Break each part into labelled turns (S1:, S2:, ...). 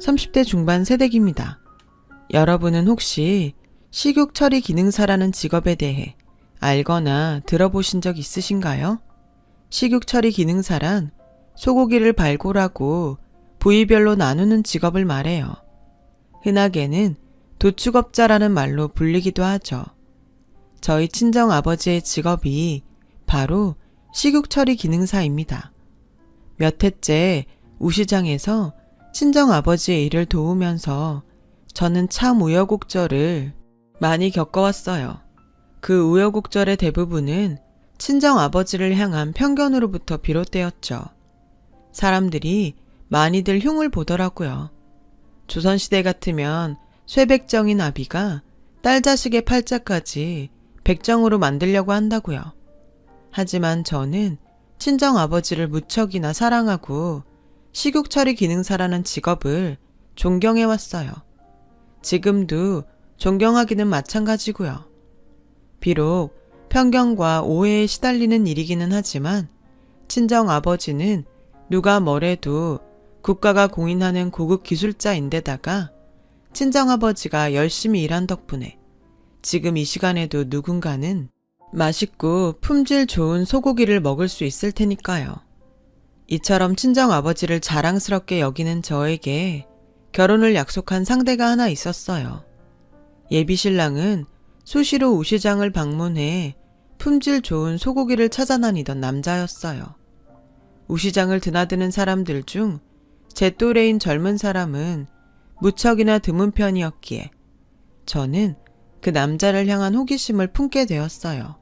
S1: 30대 중반 세대기입니다. 여러분은 혹시 식욕 처리 기능사라는 직업에 대해 알거나 들어보신 적 있으신가요? 식욕 처리 기능사란 소고기를 발굴하고 부위별로 나누는 직업을 말해요. 흔하게는 도축업자라는 말로 불리기도 하죠. 저희 친정아버지의 직업이 바로 식욕 처리 기능사입니다. 몇 해째 우시장에서 친정아버지의 일을 도우면서 저는 참 우여곡절을 많이 겪어왔어요. 그 우여곡절의 대부분은 친정아버지를 향한 편견으로부터 비롯되었죠. 사람들이 많이들 흉을 보더라고요. 조선시대 같으면 쇠백정인 아비가 딸 자식의 팔자까지 백정으로 만들려고 한다고요. 하지만 저는 친정아버지를 무척이나 사랑하고 식욕 처리 기능사라는 직업을 존경해왔어요. 지금도 존경하기는 마찬가지고요. 비록 편견과 오해에 시달리는 일이기는 하지만 친정아버지는 누가 뭐래도 국가가 공인하는 고급 기술자인데다가 친정아버지가 열심히 일한 덕분에 지금 이 시간에도 누군가는 맛있고 품질 좋은 소고기를 먹을 수 있을 테니까요. 이처럼 친정아버지를 자랑스럽게 여기는 저에게 결혼을 약속한 상대가 하나 있었어요. 예비신랑은 수시로 우시장을 방문해 품질 좋은 소고기를 찾아다니던 남자였어요. 우시장을 드나드는 사람들 중 제 또래인 젊은 사람은 무척이나 드문 편이었기에 저는 그 남자를 향한 호기심을 품게 되었어요.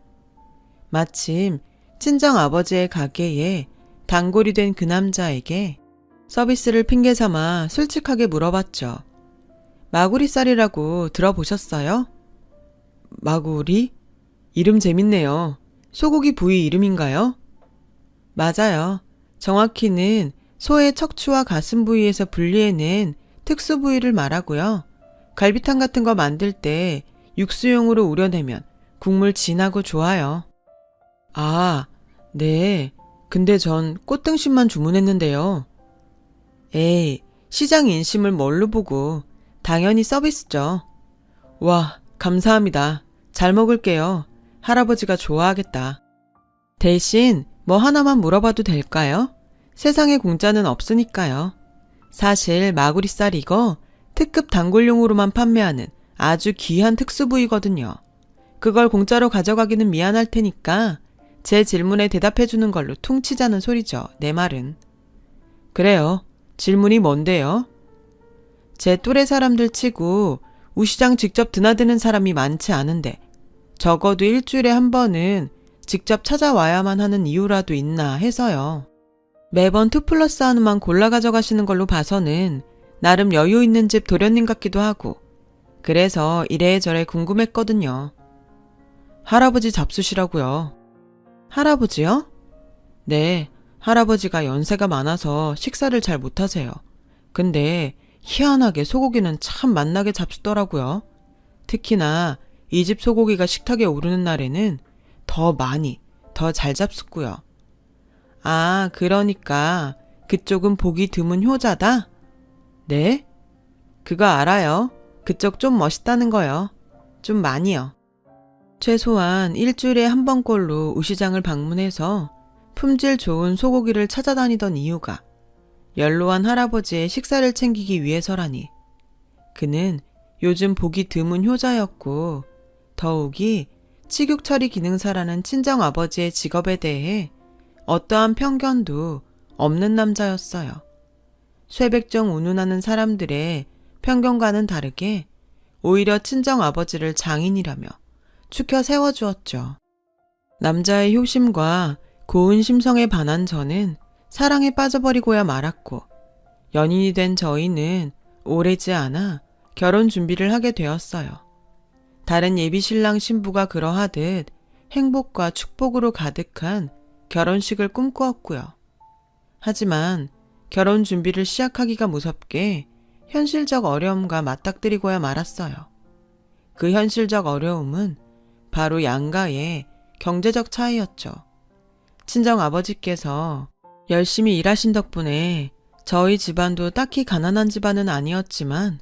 S1: 마침 친정아버지의 가게에 단골이 된 그 남자에게 서비스를 핑계삼아 솔직하게 물어봤죠. 마구리살이라고 들어보셨어요? 마구리? 이름 재밌네요. 소고기 부위 이름인가요? 맞아요. 정확히는 소의 척추와 가슴 부위에서 분리해낸 특수 부위를 말하고요. 갈비탕 같은 거 만들 때 육수용으로 우려내면 국물 진하고 좋아요. 아, 네. 근데 전 꽃등심만 주문했는데요. 에이, 시장 인심을 뭘로 보고 당연히 서비스죠. 와, 감사합니다. 잘 먹을게요. 할아버지가 좋아하겠다. 대신 뭐 하나만 물어봐도 될까요? 세상에 공짜는 없으니까요. 사실 마구리살 이거 특급 단골용으로만 판매하는 아주 귀한 특수 부위거든요. 그걸 공짜로 가져가기는 미안할 테니까 제 질문에 대답해주는 걸로 퉁치자는 소리죠. 내 말은. 그래요. 질문이 뭔데요? 제 또래 사람들 치고 우시장 직접 드나드는 사람이 많지 않은데 적어도 일주일에 한 번은 직접 찾아와야만 하는 이유라도 있나 해서요. 매번 2+1만 골라 가져가시는 걸로 봐서는 나름 여유 있는 집 도련님 같기도 하고 그래서 이래저래 궁금했거든요. 할아버지 잡수시라고요. 할아버지요? 네, 할아버지가 연세가 많아서 식사를 잘 못하세요. 근데 희한하게 소고기는 참 맛나게 잡수더라고요. 특히나 이 집 소고기가 식탁에 오르는 날에는 더 많이, 더 잘 잡숫고요. 아, 그러니까 그쪽은 보기 드문 효자다? 네? 그거 알아요. 그쪽 좀 멋있다는 거요. 좀 많이요. 최소한 일주일에 한 번꼴로 우시장을 방문해서 품질 좋은 소고기를 찾아다니던 이유가 연로한 할아버지의 식사를 챙기기 위해서라니. 그는 요즘 보기 드문 효자였고 더욱이 식욕 처리 기능사라는 친정아버지의 직업에 대해 어떠한 편견도 없는 남자였어요. 쇠백정 운운하는 사람들의 편견과는 다르게 오히려 친정아버지를 장인이라며 추켜 세워주었죠. 남자의 효심과 고운 심성에 반한 저는 사랑에 빠져버리고야 말았고 연인이 된 저희는 오래지 않아 결혼 준비를 하게 되었어요. 다른 예비신랑 신부가 그러하듯 행복과 축복으로 가득한 결혼식을 꿈꾸었고요. 하지만 결혼 준비를 시작하기가 무섭게 현실적 어려움과 맞닥뜨리고야 말았어요. 그 현실적 어려움은 바로 양가의 경제적 차이였죠. 친정아버지께서 열심히 일하신 덕분에 저희 집안도 딱히 가난한 집안은 아니었지만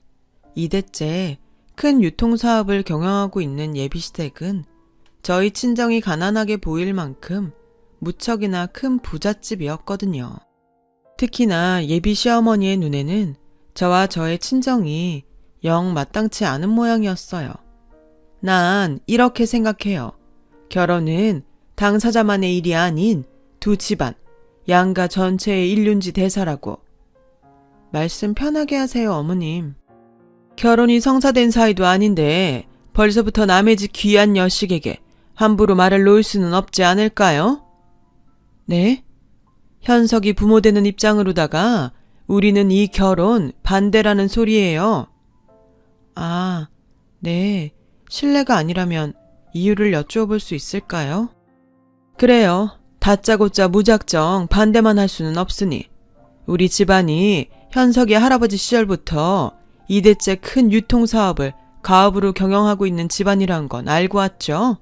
S1: 2대째 큰 유통사업을 경영하고 있는 예비시댁은 저희 친정이 가난하게 보일 만큼 무척이나 큰 부잣집이었거든요. 특히나 예비 시어머니의 눈에는 저와 저의 친정이 영 마땅치 않은 모양이었어요. 난 이렇게 생각해요. 결혼은 당사자만의 일이 아닌 두 집안, 양가 전체의 일륜지 대사라고. 말씀 편하게 하세요, 어머님. 결혼이 성사된 사이도 아닌데 벌써부터 남의 집 귀한 여식에게 함부로 말을 놓을 수는 없지 않을까요? 네? 현석이 부모 되는 입장으로다가 우리는 이 결혼 반대라는 소리예요. 아, 네. 실례가 아니라면 이유를 여쭈어볼 수 있을까요? 그래요. 다짜고짜 무작정 반대만 할 수는 없으니 우리 집안이 현석이 할아버지 시절부터 2대째 큰 유통사업을 가업으로 경영하고 있는 집안이란 건 알고 왔죠?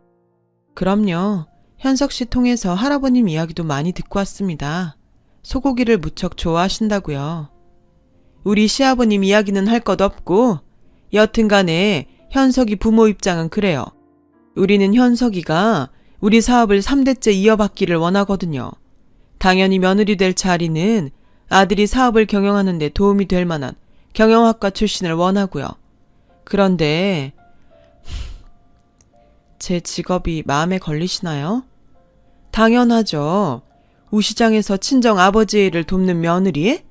S1: 그럼요. 현석 씨 통해서 할아버님 이야기도 많이 듣고 왔습니다. 소고기를 무척 좋아하신다고요. 우리 시아버님 이야기는 할 것 없고 여튼간에 현석이 부모 입장은 그래요. 우리는 현석이가 우리 사업을 3대째 이어받기를 원하거든요. 당연히 며느리 될 자리는 아들이 사업을 경영하는 데 도움이 될 만한 경영학과 출신을 원하고요. 그런데 제 직업이 마음에 걸리시나요? 당연하죠. 우시장에서 친정 아버지의 일을 돕는 며느리?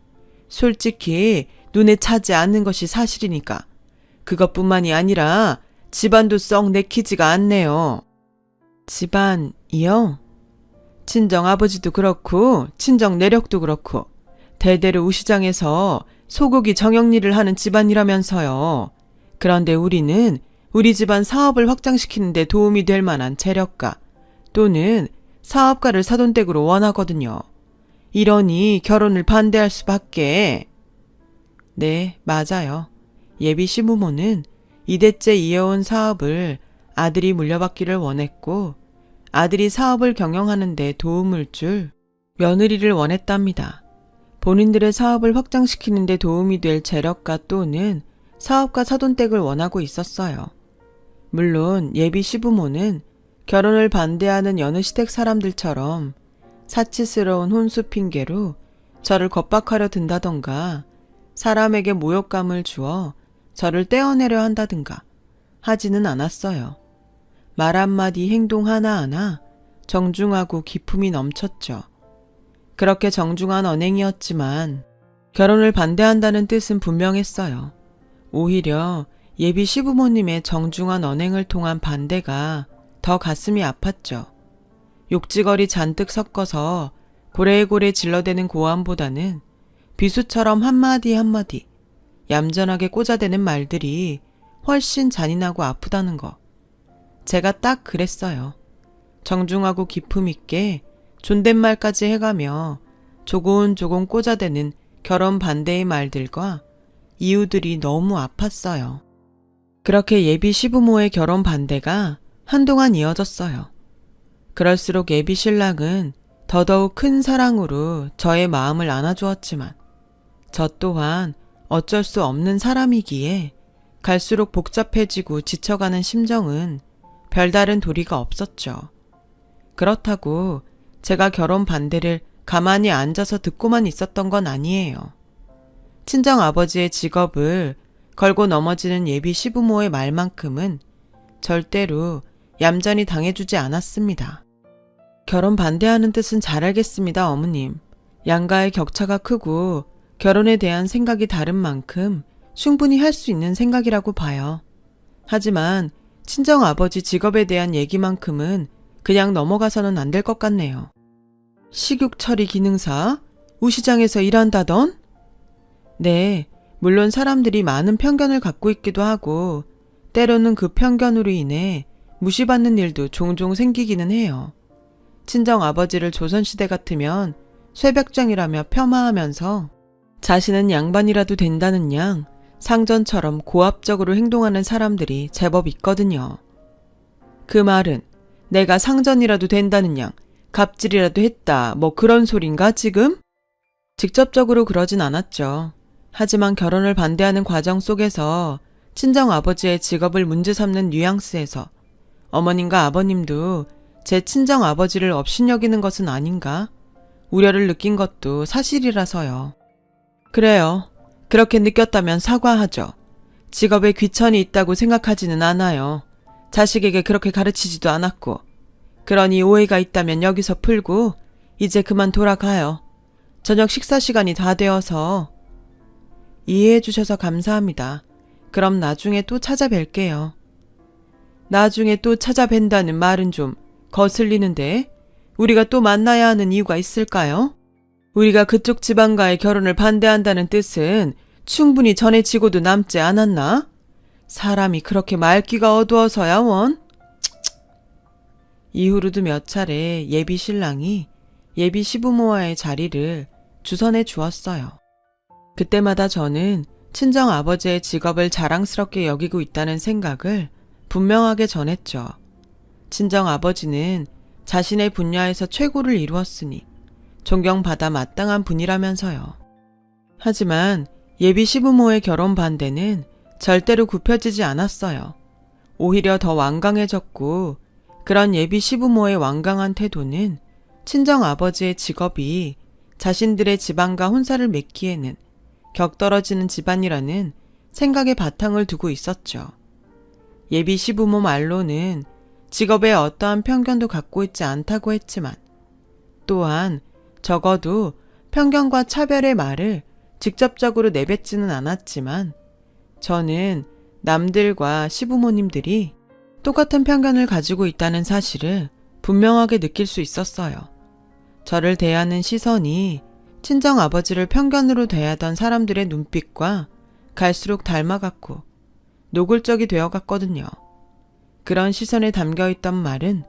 S1: 솔직히 눈에 차지 않는 것이 사실이니까. 그것뿐만이 아니라 집안도 썩 내키지가 않네요. 집안이요? 친정 아버지도 그렇고 친정 내력도 그렇고 대대로 우시장에서 소고기 정형리를 하는 집안이라면서요. 그런데 우리는 우리 집안 사업을 확장시키는 데 도움이 될 만한 재력가 또는 사업가를 사돈댁으로 원하거든요. 이러니 결혼을 반대할 수밖에. 네, 맞아요. 예비 시부모는 2대째 이어온 사업을 아들이 물려받기를 원했고 아들이 사업을 경영하는 데 도움을 줄 며느리를 원했답니다. 본인들의 사업을 확장시키는 데 도움이 될 재력가 또는 사업가 사돈댁을 원하고 있었어요. 물론 예비 시부모는 결혼을 반대하는 여느 시댁 사람들처럼 사치스러운 혼수 핑계로 저를 겁박하려 든다던가 사람에게 모욕감을 주어 저를 떼어내려 한다든가 하지는 않았어요. 말 한마디 행동 하나하나 정중하고 기품이 넘쳤죠. 그렇게 정중한 언행이었지만 결혼을 반대한다는 뜻은 분명했어요. 오히려 예비 시부모님의 정중한 언행을 통한 반대가 더 가슴이 아팠죠. 욕지거리 잔뜩 섞어서 고래고래 질러대는 고함보다는 비수처럼 한마디 한마디 얌전하게 꽂아대는 말들이 훨씬 잔인하고 아프다는 거. 제가 딱 그랬어요. 정중하고 기품 있게 존댓말까지 해가며 조곤조곤 꽂아대는 결혼 반대의 말들과 이유들이 너무 아팠어요. 그렇게 예비 시부모의 결혼 반대가 한동안 이어졌어요. 그럴수록 예비 신랑은 더더욱 큰 사랑으로 저의 마음을 안아주었지만 저 또한 어쩔 수 없는 사람이기에 갈수록 복잡해지고 지쳐가는 심정은 별다른 도리가 없었죠. 그렇다고 제가 결혼 반대를 가만히 앉아서 듣고만 있었던 건 아니에요. 친정 아버지의 직업을 걸고 넘어지는 예비 시부모의 말만큼은 절대로 얌전히 당해주지 않았습니다. 결혼 반대하는 뜻은 잘 알겠습니다, 어머님. 양가의 격차가 크고 결혼에 대한 생각이 다른 만큼 충분히 할 수 있는 생각이라고 봐요. 하지만 친정 아버지 직업에 대한 얘기만큼은 그냥 넘어가서는 안 될 것 같네요. 식육 처리 기능사? 우시장에서 일한다던? 네, 물론 사람들이 많은 편견을 갖고 있기도 하고 때로는 그 편견으로 인해 무시받는 일도 종종 생기기는 해요. 친정 아버지를 조선시대 같으면 쇠벽장이라며 폄하하면서 자신은 양반이라도 된다는 양 상전처럼 고압적으로 행동하는 사람들이 제법 있거든요. 그 말은 내가 상전이라도 된다는 양 갑질이라도 했다 뭐 그런 소린가 지금? 직접적으로 그러진 않았죠. 하지만 결혼을 반대하는 과정 속에서 친정아버지의 직업을 문제 삼는 뉘앙스에서 어머님과 아버님도 제 친정아버지를 업신여기는 것은 아닌가 우려를 느낀 것도 사실이라서요. 그래요. 그렇게 느꼈다면 사과하죠. 직업에 귀천이 있다고 생각하지는 않아요. 자식에게 그렇게 가르치지도 않았고. 그러니 오해가 있다면 여기서 풀고 이제 그만 돌아가요. 저녁 식사 시간이 다 되어서. 이해해 주셔서 감사합니다. 그럼 나중에 또 찾아뵐게요. 나중에 또 찾아뵌다는 말은 좀 거슬리는데 우리가 또 만나야 하는 이유가 있을까요? 우리가 그쪽 집안과의 결혼을 반대한다는 뜻은 충분히 전해지고도 남지 않았나? 사람이 그렇게 말귀가 어두워서야 원? 이후로도 몇 차례 예비 신랑이 예비 시부모와의 자리를 주선해 주었어요. 그때마다 저는 친정 아버지의 직업을 자랑스럽게 여기고 있다는 생각을 분명하게 전했죠. 친정 아버지는 자신의 분야에서 최고를 이루었으니 존경받아 마땅한 분이라면서요. 하지만 예비 시부모의 결혼 반대는 절대로 굽혀지지 않았어요. 오히려 더 완강해졌고 그런 예비 시부모의 완강한 태도는 친정 아버지의 직업이 자신들의 집안과 혼사를 맺기에는 격떨어지는 집안이라는 생각에 바탕을 두고 있었죠. 예비 시부모 말로는 직업에 어떠한 편견도 갖고 있지 않다고 했지만 또한 적어도 편견과 차별의 말을 직접적으로 내뱉지는 않았지만 저는 남들과 시부모님들이 똑같은 편견을 가지고 있다는 사실을 분명하게 느낄 수 있었어요. 저를 대하는 시선이 친정 아버지를 편견으로 대하던 사람들의 눈빛과 갈수록 닮아갔고 노골적이 되어갔거든요. 그런 시선에 담겨있던 말은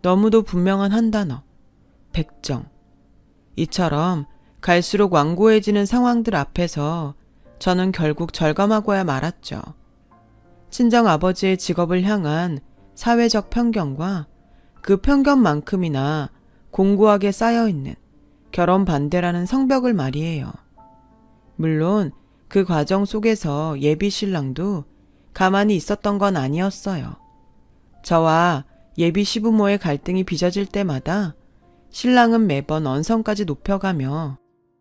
S1: 너무도 분명한 한 단어, 백정. 이처럼 갈수록 완고해지는 상황들 앞에서 저는 결국 절감하고야 말았죠. 친정 아버지의 직업을 향한 사회적 편견과 그 편견만큼이나 공고하게 쌓여있는 결혼 반대라는 성벽을 말이에요. 물론 그 과정 속에서 예비 신랑도 가만히 있었던 건 아니었어요. 저와 예비 시부모의 갈등이 빚어질 때마다 신랑은 매번 언성까지 높여가며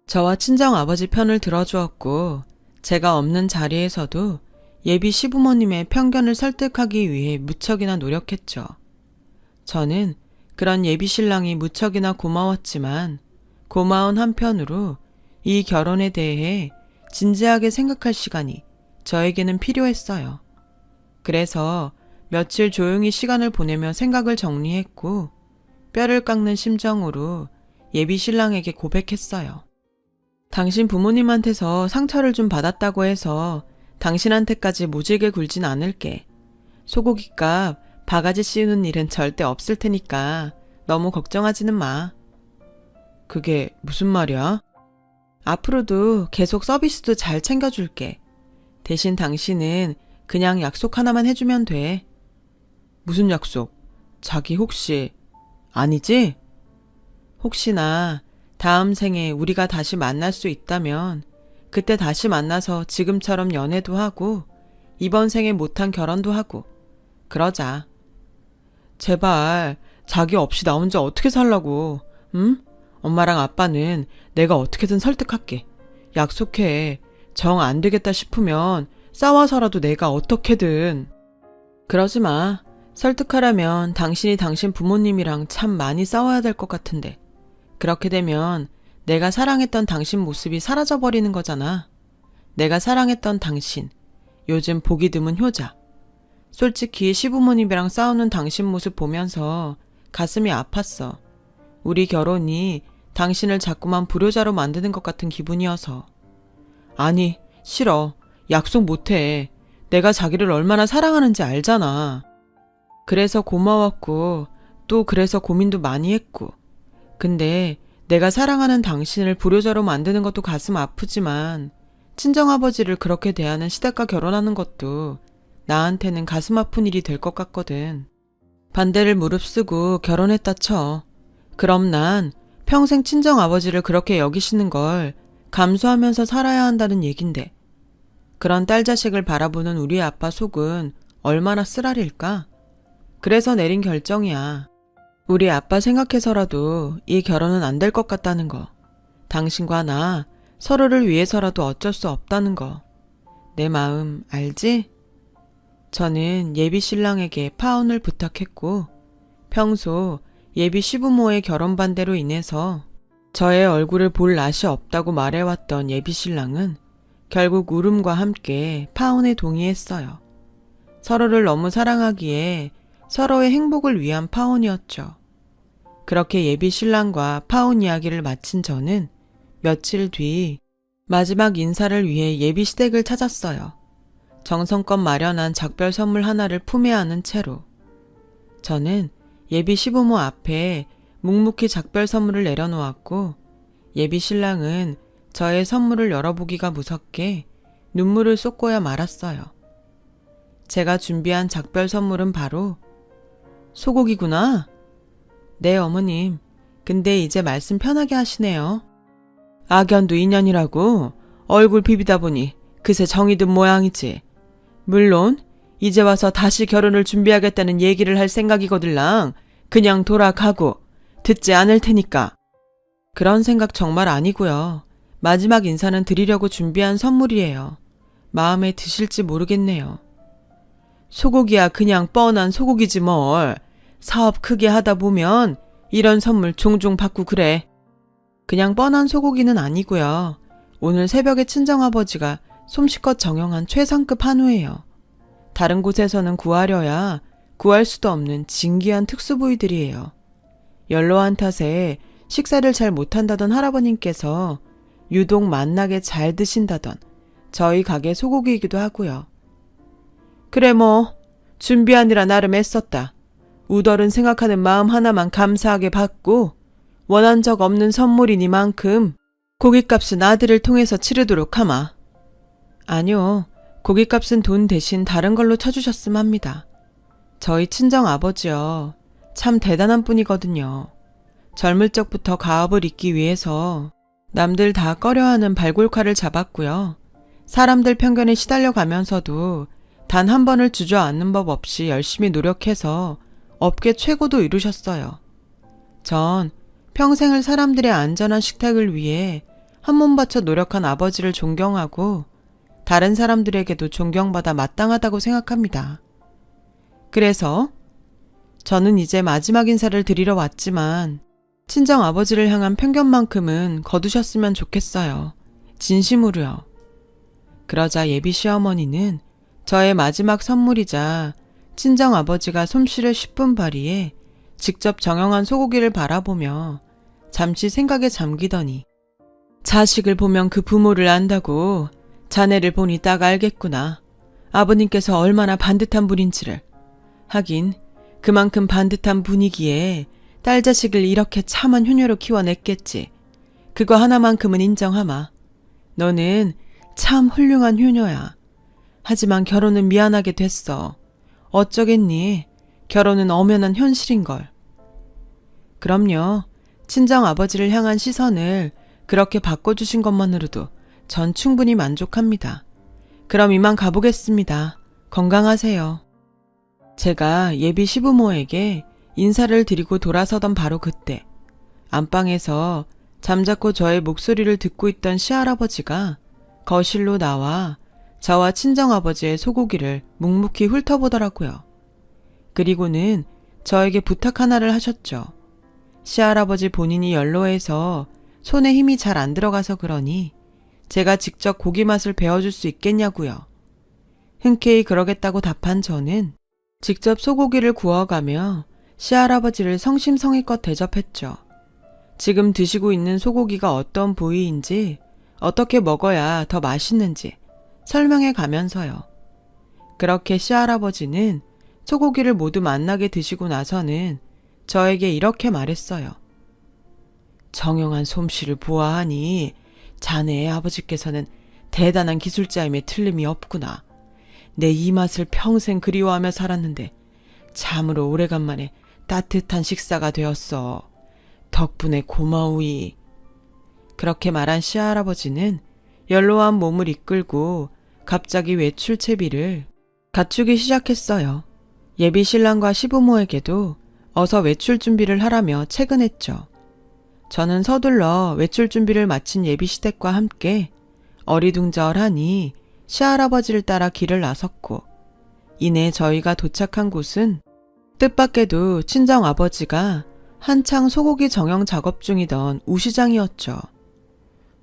S1: 저와 친정 아버지 편을 들어주었고 제가 없는 자리에서도 예비 시부모님의 편견을 설득하기 위해 무척이나 노력했죠. 저는 그런 예비 신랑이 무척이나 고마웠지만 고마운 한편으로 이 결혼에 대해 진지하게 생각할 시간이 저에게는 필요했어요. 그래서 며칠 조용히 시간을 보내며 생각을 정리했고 뼈를 깎는 심정으로 예비 신랑에게 고백했어요. 당신 부모님한테서 상처를 좀 받았다고 해서 당신한테까지 모질게 굴진 않을게. 소고기값 바가지 씌우는 일은 절대 없을 테니까 너무 걱정하지는 마. 그게 무슨 말이야? 앞으로도 계속 서비스도 잘 챙겨줄게. 대신 당신은 그냥 약속 하나만 해주면 돼. 무슨 약속? 자기 혹시 아니지? 혹시나 다음 생에 우리가 다시 만날 수 있다면 그때 다시 만나서 지금처럼 연애도 하고 이번 생에 못한 결혼도 하고 그러자. 제발 자기 없이 나 혼자 어떻게 살라고. 응? 엄마랑 아빠는 내가 어떻게든 설득할게. 약속해. 정 안 되겠다 싶으면 싸워서라도 내가 어떻게든. 그러지 마. 설득하려면 당신이 당신 부모님이랑 참 많이 싸워야 될 것 같은데. 그렇게 되면 내가 사랑했던 당신 모습이 사라져버리는 거잖아. 내가 사랑했던 당신. 요즘 보기 드문 효자. 솔직히 시부모님이랑 싸우는 당신 모습 보면서 가슴이 아팠어. 우리 결혼이 당신을 자꾸만 불효자로 만드는 것 같은 기분이어서. 아니, 싫어. 약속 못해. 내가 자기를 얼마나 사랑하는지 알잖아. 그래서 고마웠고 또 그래서 고민도 많이 했고. 근데 내가 사랑하는 당신을 불효자로 만드는 것도 가슴 아프지만 친정아버지를 그렇게 대하는 시댁과 결혼하는 것도 나한테는 가슴 아픈 일이 될 것 같거든. 반대를 무릅쓰고 결혼했다 쳐. 그럼 난 평생 친정아버지를 그렇게 여기시는 걸 감수하면서 살아야 한다는 얘긴데 그런 딸 자식을 바라보는 우리 아빠 속은 얼마나 쓰라릴까? 그래서 내린 결정이야. 우리 아빠 생각해서라도 이 결혼은 안 될 것 같다는 거. 당신과 나 서로를 위해서라도 어쩔 수 없다는 거. 내 마음 알지? 저는 예비 신랑에게 파혼을 부탁했고 평소 예비 시부모의 결혼 반대로 인해서 저의 얼굴을 볼 낯이 없다고 말해왔던 예비 신랑은 결국 울음과 함께 파혼에 동의했어요. 서로를 너무 사랑하기에 서로의 행복을 위한 파혼이었죠. 그렇게 예비 신랑과 파혼 이야기를 마친 저는 며칠 뒤 마지막 인사를 위해 예비 시댁을 찾았어요. 정성껏 마련한 작별 선물 하나를 품에 안은 채로. 저는 예비 시부모 앞에 묵묵히 작별 선물을 내려놓았고 예비 신랑은 저의 선물을 열어보기가 무섭게 눈물을 쏟고야 말았어요. 제가 준비한 작별 선물은 바로 소고기구나. 네, 어머님. 근데 이제 말씀 편하게 하시네요. 악연도 인연이라고 얼굴 비비다 보니 그새 정이 든 모양이지. 물론 이제 와서 다시 결혼을 준비하겠다는 얘기를 할 생각이거들랑 그냥 돌아가고 듣지 않을 테니까. 그런 생각 정말 아니고요. 마지막 인사는 드리려고 준비한 선물이에요. 마음에 드실지 모르겠네요. 소고기야 그냥 뻔한 소고기지 뭘. 사업 크게 하다 보면 이런 선물 종종 받고 그래. 그냥 뻔한 소고기는 아니고요. 오늘 새벽에 친정아버지가 솜씨껏 정형한 최상급 한우예요. 다른 곳에서는 구하려야 구할 수도 없는 진귀한 특수부위들이에요. 연로한 탓에 식사를 잘 못한다던 할아버님께서 유독 맛나게 잘 드신다던 저희 가게 소고기이기도 하고요. 그래 뭐 준비하느라 나름 애썼다. 우덜은 생각하는 마음 하나만 감사하게 받고 원한 적 없는 선물이니만큼 고깃값은 아들을 통해서 치르도록 하마. 아니요. 고깃값은 돈 대신 다른 걸로 쳐주셨음 합니다. 저희 친정 아버지요. 참 대단한 분이거든요. 젊을 적부터 가업을 잇기 위해서 남들 다 꺼려하는 발골칼을 잡았고요. 사람들 편견에 시달려 가면서도 단 한 번을 주저앉는 법 없이 열심히 노력해서 업계 최고도 이루셨어요. 전 평생을 사람들의 안전한 식탁을 위해 한 몸 바쳐 노력한 아버지를 존경하고 다른 사람들에게도 존경받아 마땅하다고 생각합니다. 그래서 저는 이제 마지막 인사를 드리러 왔지만 친정 아버지를 향한 편견만큼은 거두셨으면 좋겠어요. 진심으로요. 그러자 예비 시어머니는 저의 마지막 선물이자 친정 아버지가 솜씨를 10분 발휘해 직접 정형한 소고기를 바라보며 잠시 생각에 잠기더니 자식을 보면 그 부모를 안다고 자네를 보니 딱 알겠구나. 아버님께서 얼마나 반듯한 분인지를. 하긴 그만큼 반듯한 분이기에 딸 자식을 이렇게 참한 효녀로 키워냈겠지. 그거 하나만큼은 인정하마. 너는 참 훌륭한 효녀야. 하지만 결혼은 미안하게 됐어. 어쩌겠니? 결혼은 엄연한 현실인걸. 그럼요. 친정 아버지를 향한 시선을 그렇게 바꿔주신 것만으로도 전 충분히 만족합니다. 그럼 이만 가보겠습니다. 건강하세요. 제가 예비 시부모에게 인사를 드리고 돌아서던 바로 그때 안방에서 잠자코 저의 목소리를 듣고 있던 시할아버지가 거실로 나와 저와 친정아버지의 소고기를 묵묵히 훑어보더라고요. 그리고는 저에게 부탁 하나를 하셨죠. 시할아버지 본인이 연로해서 손에 힘이 잘 안 들어가서 그러니 제가 직접 고기 맛을 배워줄 수 있겠냐고요. 흔쾌히 그러겠다고 답한 저는 직접 소고기를 구워가며 시할아버지를 성심성의껏 대접했죠. 지금 드시고 있는 소고기가 어떤 부위인지 어떻게 먹어야 더 맛있는지 설명해 가면서요. 그렇게 시할아버지는 소고기를 모두 맛나게 드시고 나서는 저에게 이렇게 말했어요. 정형한 솜씨를 보아하니 자네의 아버지께서는 대단한 기술자임에 틀림이 없구나. 내 이 맛을 평생 그리워하며 살았는데 참으로 오래간만에 따뜻한 식사가 되었어. 덕분에 고마우이. 그렇게 말한 시할아버지는 연로한 몸을 이끌고 갑자기 외출 채비를 갖추기 시작했어요. 예비 신랑과 시부모에게도 어서 외출 준비를 하라며 채근했죠. 저는 서둘러 외출 준비를 마친 예비시댁과 함께 어리둥절하니 시할아버지를 따라 길을 나섰고, 이내 저희가 도착한 곳은 뜻밖에도 친정아버지가 한창 소고기 정형 작업 중이던 우시장이었죠.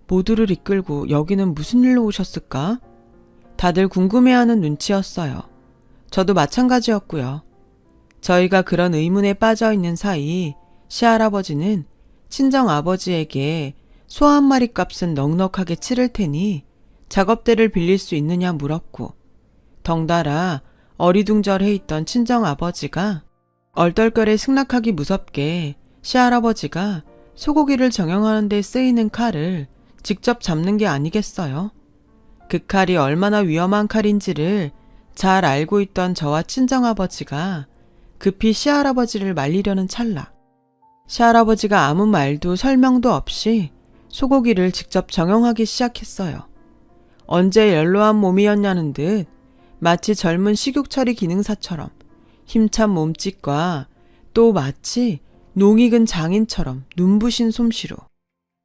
S1: 모두를 이끌고 여기는 무슨 일로 오셨을까? 다들 궁금해하는 눈치였어요. 저도 마찬가지였고요. 저희가 그런 의문에 빠져 있는 사이 시할아버지는 친정아버지에게 소 한 마리 값은 넉넉하게 치를 테니 작업대를 빌릴 수 있느냐 물었고, 덩달아 어리둥절해 있던 친정아버지가 얼떨결에 승낙하기 무섭게 시할아버지가 소고기를 정형하는 데 쓰이는 칼을 직접 잡는 게 아니겠어요? 그 칼이 얼마나 위험한 칼인지를 잘 알고 있던 저와 친정아버지가 급히 시할아버지를 말리려는 찰나, 시할아버지가 아무 말도 설명도 없이 소고기를 직접 정형하기 시작했어요. 언제 연로한 몸이었냐는 듯 마치 젊은 식욕처리 기능사처럼 힘찬 몸짓과 또 마치 농익은 장인처럼 눈부신 솜씨로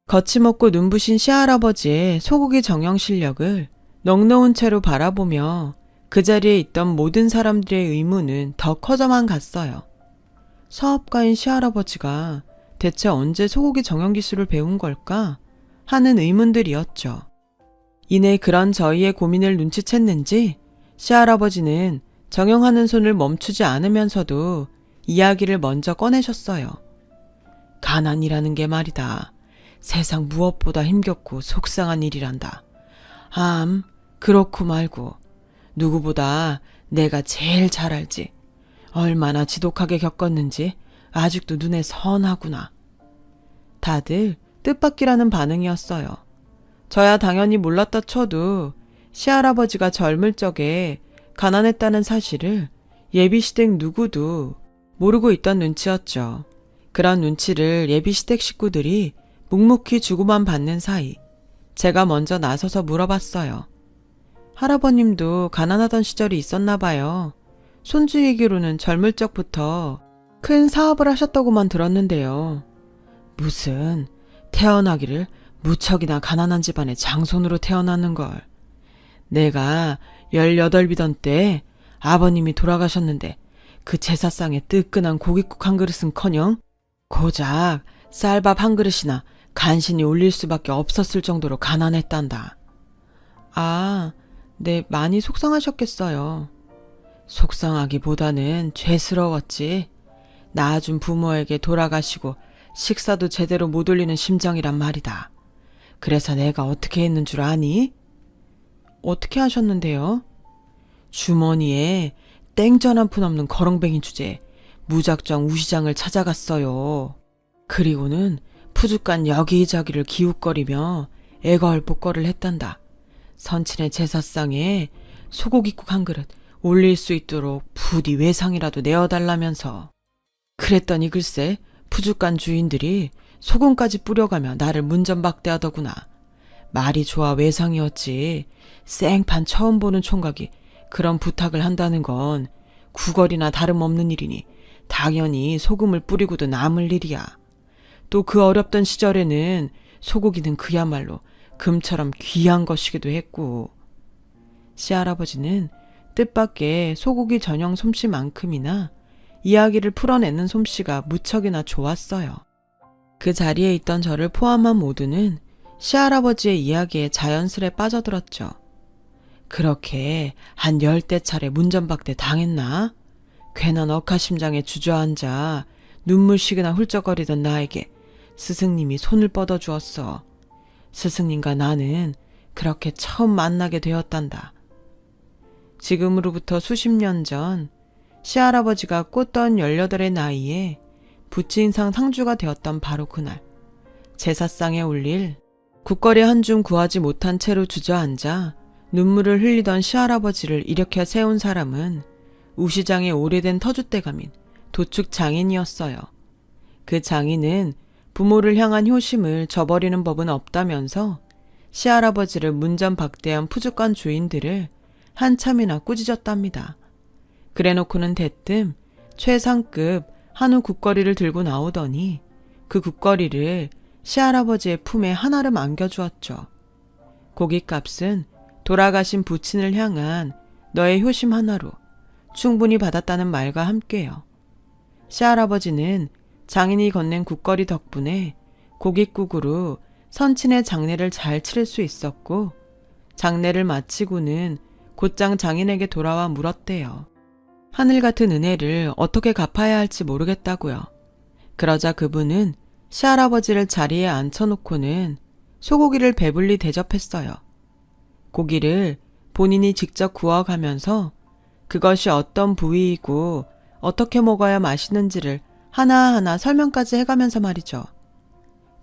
S1: 거침없고 눈부신 시할아버지의 소고기 정형 실력을 넋놓은 채로 바라보며 그 자리에 있던 모든 사람들의 의문은 더 커져만 갔어요. 사업가인 시할아버지가 대체 언제 소고기 정형 기술을 배운 걸까 하는 의문들이었죠. 이내 그런 저희의 고민을 눈치챘는지 시할아버지는 정형하는 손을 멈추지 않으면서도 이야기를 먼저 꺼내셨어요. 가난이라는 게 말이다. 세상 무엇보다 힘겹고 속상한 일이란다. 그렇고 말고 누구보다 내가 제일 잘 알지. 얼마나 지독하게 겪었는지 아직도 눈에 선하구나. 다들 뜻밖이라는 반응이었어요. 저야 당연히 몰랐다 쳐도 시할아버지가 젊을 적에 가난했다는 사실을 예비시댁 누구도 모르고 있던 눈치였죠. 그런 눈치를 예비시댁 식구들이 묵묵히 주고만 받는 사이 제가 먼저 나서서 물어봤어요. 할아버님도 가난하던 시절이 있었나 봐요. 손주 얘기로는 젊을 적부터 큰 사업을 하셨다고만 들었는데요. 무슨 태어나기를 무척이나 가난한 집안의 장손으로 태어났는걸. 내가 18이던 때 아버님이 돌아가셨는데 그 제사상에 뜨끈한 고깃국 한 그릇은커녕 고작 쌀밥 한 그릇이나 간신히 올릴 수밖에 없었을 정도로 가난했단다. 네, 많이 속상하셨겠어요. 속상하기보다는 죄스러웠지. 낳아준 부모에게 돌아가시고 식사도 제대로 못 올리는 심정이란 말이다. 그래서 내가 어떻게 했는 줄 아니? 어떻게 하셨는데요? 주머니에 땡전 한 푼 없는 거렁뱅이 주제에 무작정 우시장을 찾아갔어요. 그리고는 푸죽간 여기저기를 기웃거리며 애걸복걸을 했단다. 선친의 제사상에 소고기국 한 그릇 올릴 수 있도록 부디 외상이라도 내어달라면서. 그랬더니 글쎄 푸죽간 주인들이 소금까지 뿌려가며 나를 문전박대하더구나. 말이 좋아 외상이었지. 생판 처음 보는 총각이 그런 부탁을 한다는 건 구걸이나 다름없는 일이니 당연히 소금을 뿌리고도 남을 일이야. 또 그 어렵던 시절에는 소고기는 그야말로 금처럼 귀한 것이기도 했고. 시할아버지는 뜻밖의 소고기 전용 솜씨만큼이나 이야기를 풀어내는 솜씨가 무척이나 좋았어요. 그 자리에 있던 저를 포함한 모두는 시할아버지의 이야기에 자연스레 빠져들었죠. 그렇게 한 10대 차례 문전박대 당했나? 괜한 억하심장에 주저앉아 눈물식이나 훌쩍거리던 나에게 스승님이 손을 뻗어주었어. 스승님과 나는 그렇게 처음 만나게 되었단다. 지금으로부터 수십 년 전 시할아버지가 꽃던 18의 나이에 부친상 상주가 되었던 바로 그날, 제사상에 올릴 국거리 한 줌 구하지 못한 채로 주저앉아 눈물을 흘리던 시할아버지를 일으켜 세운 사람은 우시장의 오래된 터줏대감인 도축 장인이었어요. 그 장인은 부모를 향한 효심을 저버리는 법은 없다면서 시할아버지를 문전박대한 푸주간 주인들을 한참이나 꾸짖었답니다. 그래놓고는 대뜸 최상급 한우 국거리를 들고 나오더니 그 국거리를 시할아버지의 품에 한아름 안겨주었죠. 고깃값은 돌아가신 부친을 향한 너의 효심 하나로 충분히 받았다는 말과 함께요. 시할아버지는 장인이 건넨 국거리 덕분에 고깃국으로 선친의 장례를 잘 치를 수 있었고 장례를 마치고는 곧장 장인에게 돌아와 물었대요. 하늘 같은 은혜를 어떻게 갚아야 할지 모르겠다고요. 그러자 그분은 시할아버지를 자리에 앉혀놓고는 소고기를 배불리 대접했어요. 고기를 본인이 직접 구워가면서 그것이 어떤 부위이고 어떻게 먹어야 맛있는지를 하나하나 설명까지 해가면서 말이죠.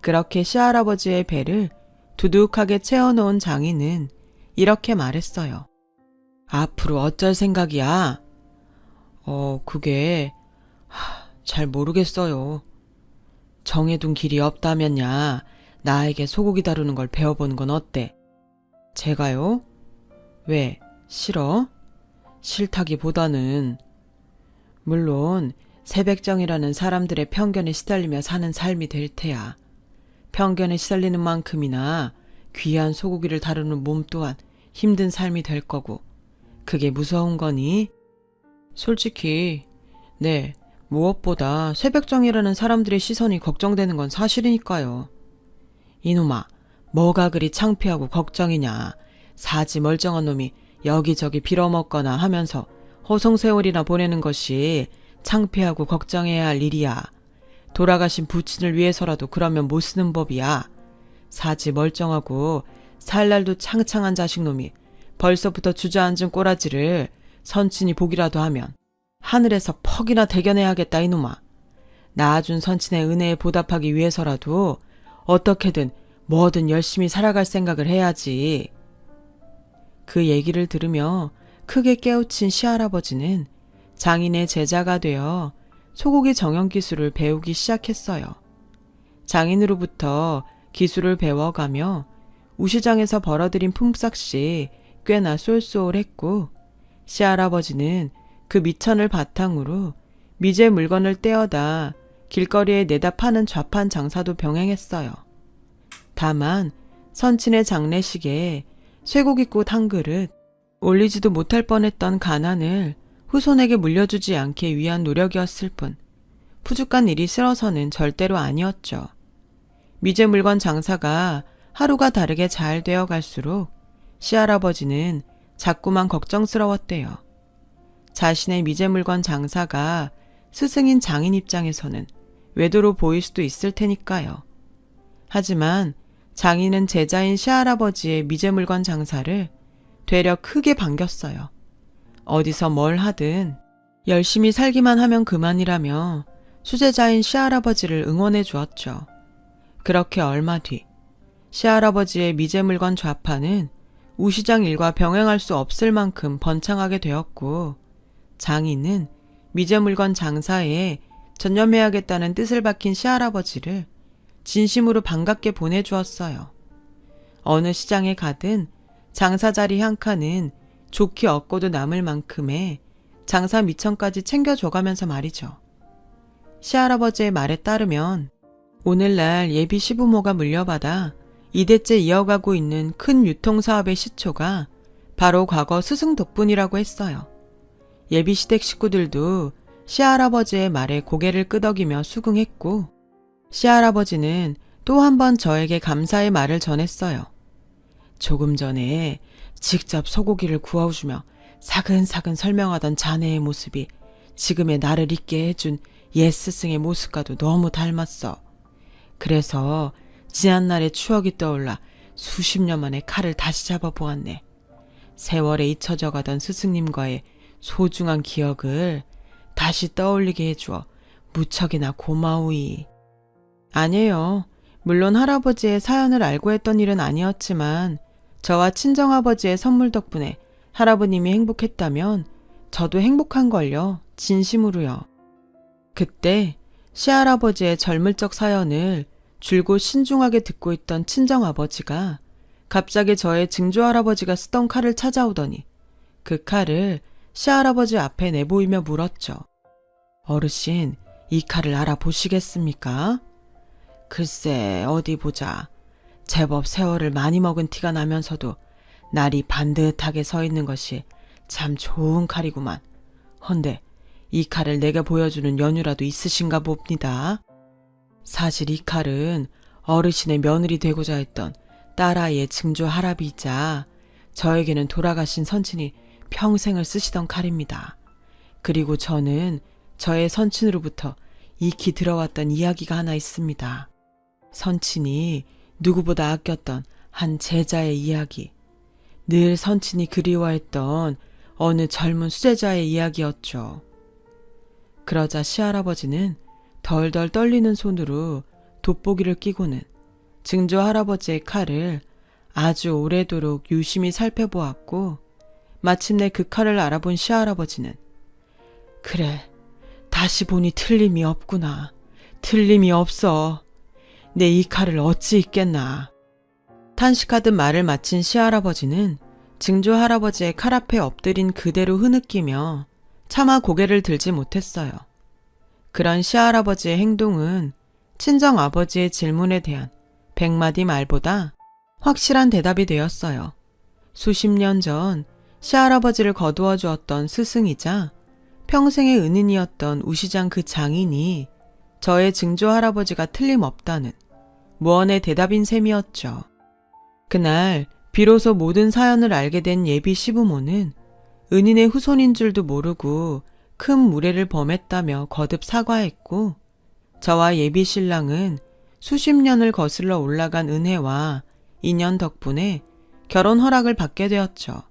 S1: 그렇게 시할아버지의 배를 두둑하게 채워놓은 장인은 이렇게 말했어요. 앞으로 어쩔 생각이야? 그게 잘 모르겠어요. 정해둔 길이 없다면야 나에게 소고기 다루는 걸 배워보는 건 어때? 제가요? 왜? 싫어? 싫다기보다는 물론 새백정이라는 사람들의 편견에 시달리며 사는 삶이 될 테야. 편견에 시달리는 만큼이나 귀한 소고기를 다루는 몸 또한 힘든 삶이 될 거고 그게 무서운 거니? 솔직히 네, 무엇보다 새백정이라는 사람들의 시선이 걱정되는 건 사실이니까요. 이놈아, 뭐가 그리 창피하고 걱정이냐. 사지 멀쩡한 놈이 여기저기 빌어먹거나 하면서 허송세월이나 보내는 것이 창피하고 걱정해야 할 일이야. 돌아가신 부친을 위해서라도 그러면 못 쓰는 법이야. 사지 멀쩡하고 살 날도 창창한 자식놈이 벌써부터 주저앉은 꼬라지를 선친이 보기라도 하면 하늘에서 퍽이나 대견해야겠다 이놈아. 낳아준 선친의 은혜에 보답하기 위해서라도 어떻게든 뭐든 열심히 살아갈 생각을 해야지. 그 얘기를 들으며 크게 깨우친 시할아버지는 장인의 제자가 되어 소고기 정형 기술을 배우기 시작했어요. 장인으로부터 기술을 배워가며 우시장에서 벌어들인 품삯이 꽤나 쏠쏠했고 시할아버지는 그 미천을 바탕으로 미제 물건을 떼어다 길거리에 내다 파는 좌판 장사도 병행했어요. 다만 선친의 장례식에 쇠고기꽃 한 그릇 올리지도 못할 뻔했던 가난을 후손에게 물려주지 않기 위한 노력이었을 뿐 푸죽한 일이 싫어서는 절대로 아니었죠. 미제 물건 장사가 하루가 다르게 잘 되어 갈수록 시할아버지는 자꾸만 걱정스러웠대요. 자신의 미제 물건 장사가 스승인 장인 입장에서는 외도로 보일 수도 있을 테니까요. 하지만 장인은 제자인 시할아버지의 미제 물건 장사를 되려 크게 반겼어요. 어디서 뭘 하든 열심히 살기만 하면 그만이라며 수제자인 시할아버지를 응원해 주었죠. 그렇게 얼마 뒤 시할아버지의 미제 물건 좌판은 우시장 일과 병행할 수 없을 만큼 번창하게 되었고 장인은 미제 물건 장사에 전념해야겠다는 뜻을 밝힌 시할아버지를 진심으로 반갑게 보내주었어요. 어느 시장에 가든 장사 자리 한 칸은 좋게 얻고도 남을 만큼의 장사 미천까지 챙겨줘가면서 말이죠. 시할아버지의 말에 따르면 오늘날 예비 시부모가 물려받아 2대째 이어가고 있는 큰 유통사업의 시초가 바로 과거 스승 덕분이라고 했어요. 예비 시댁 식구들도 시할아버지의 말에 고개를 끄덕이며 수긍했고 시할아버지는 또 한 번 저에게 감사의 말을 전했어요. 조금 전에 직접 소고기를 구워주며 사근사근 설명하던 자네의 모습이 지금의 나를 있게 해준 옛 스승의 모습과도 너무 닮았어. 그래서 지난날의 추억이 떠올라 수십 년 만에 칼을 다시 잡아보았네. 세월에 잊혀져 가던 스승님과의 소중한 기억을 다시 떠올리게 해주어 무척이나 고마우이. 아니에요. 물론 할아버지의 사연을 알고 했던 일은 아니었지만 저와 친정아버지의 선물 덕분에 할아버님이 행복했다면 저도 행복한걸요. 진심으로요. 그때 시할아버지의 젊을 적 사연을 줄곧 신중하게 듣고 있던 친정아버지가 갑자기 저의 증조할아버지가 쓰던 칼을 찾아오더니 그 칼을 시할아버지 앞에 내보이며 물었죠. 어르신, 이 칼을 알아보시겠습니까? 글쎄, 어디 보자. 제법 세월을 많이 먹은 티가 나면서도 날이 반듯하게 서 있는 것이 참 좋은 칼이구만. 헌데 이 칼을 내게 보여주는 연유라도 있으신가 봅니다. 사실 이 칼은 어르신의 며느리 되고자 했던 딸아이의 증조 할아비이자 저에게는 돌아가신 선친이 평생을 쓰시던 칼입니다. 그리고 저는 저의 선친으로부터 익히 들어왔던 이야기가 하나 있습니다. 선친이 누구보다 아꼈던 한 제자의 이야기. 늘 선친이 그리워했던 어느 젊은 수제자의 이야기였죠. 그러자 시할아버지는 덜덜 떨리는 손으로 돋보기를 끼고는 증조 할아버지의 칼을 아주 오래도록 유심히 살펴보았고 마침내 그 칼을 알아본 시할아버지는 그래, 다시 보니 틀림이 없구나. 틀림이 없어. 내 이 칼을 어찌 잊겠나. 탄식하듯 말을 마친 시할아버지는 증조 할아버지의 칼 앞에 엎드린 그대로 흐느끼며 차마 고개를 들지 못했어요. 그런 시할아버지의 행동은 친정아버지의 질문에 대한 100마디 말보다 확실한 대답이 되었어요. 수십 년 전 시할아버지를 거두어 주었던 스승이자 평생의 은인이었던 우시장 그 장인이 저의 증조 할아버지가 틀림없다는 무언의 대답인 셈이었죠. 그날 비로소 모든 사연을 알게 된 예비 시부모는 은인의 후손인 줄도 모르고 큰 무례를 범했다며 거듭 사과했고 저와 예비 신랑은 수십 년을 거슬러 올라간 은혜와 인연 덕분에 결혼 허락을 받게 되었죠.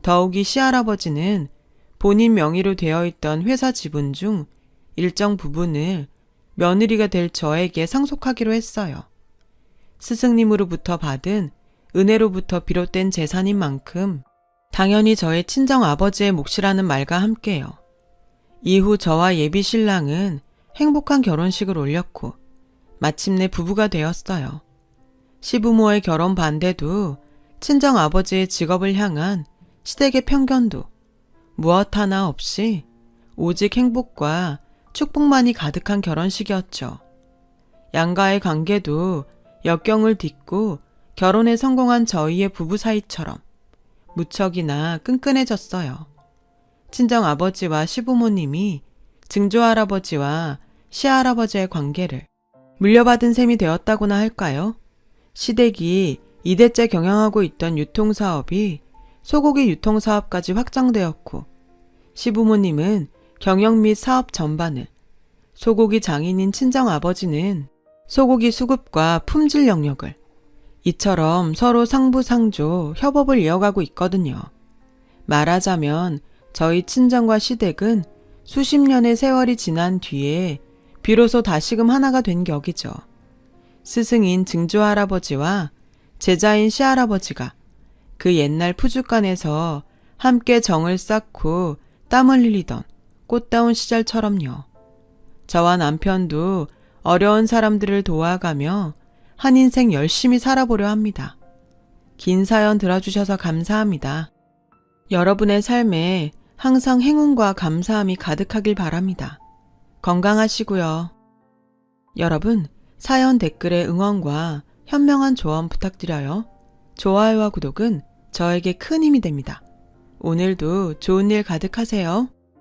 S1: 더욱이 시할아버지는 본인 명의로 되어 있던 회사 지분 중 일정 부분을 며느리가 될 저에게 상속하기로 했어요. 스승님으로부터 받은 은혜로부터 비롯된 재산인 만큼 당연히 저의 친정아버지의 몫이라는 말과 함께요. 이후 저와 예비 신랑은 행복한 결혼식을 올렸고 마침내 부부가 되었어요. 시부모의 결혼 반대도 친정아버지의 직업을 향한 시댁의 편견도 무엇 하나 없이 오직 행복과 축복만이 가득한 결혼식이었죠. 양가의 관계도 역경을 딛고 결혼에 성공한 저희의 부부 사이처럼 무척이나 끈끈해졌어요. 친정아버지와 시부모님이 증조할아버지와 시할아버지의 관계를 물려받은 셈이 되었다고나 할까요? 시댁이 2대째 경영하고 있던 유통사업이 소고기 유통사업까지 확장되었고 시부모님은 경영 및 사업 전반을, 소고기 장인인 친정아버지는 소고기 수급과 품질 영역을, 이처럼 서로 상부상조 협업을 이어가고 있거든요. 말하자면 저희 친정과 시댁은 수십 년의 세월이 지난 뒤에 비로소 다시금 하나가 된 격이죠. 스승인 증조할아버지와 제자인 시할아버지가 그 옛날 푸주간에서 함께 정을 쌓고 땀을 흘리던 꽃다운 시절처럼요. 저와 남편도 어려운 사람들을 도와가며 한 인생 열심히 살아보려 합니다. 긴 사연 들어주셔서 감사합니다. 여러분의 삶에 항상 행운과 감사함이 가득하길 바랍니다. 건강하시고요. 여러분, 사연 댓글에 응원과 현명한 조언 부탁드려요. 좋아요와 구독은 저에게 큰 힘이 됩니다. 오늘도 좋은 일 가득하세요.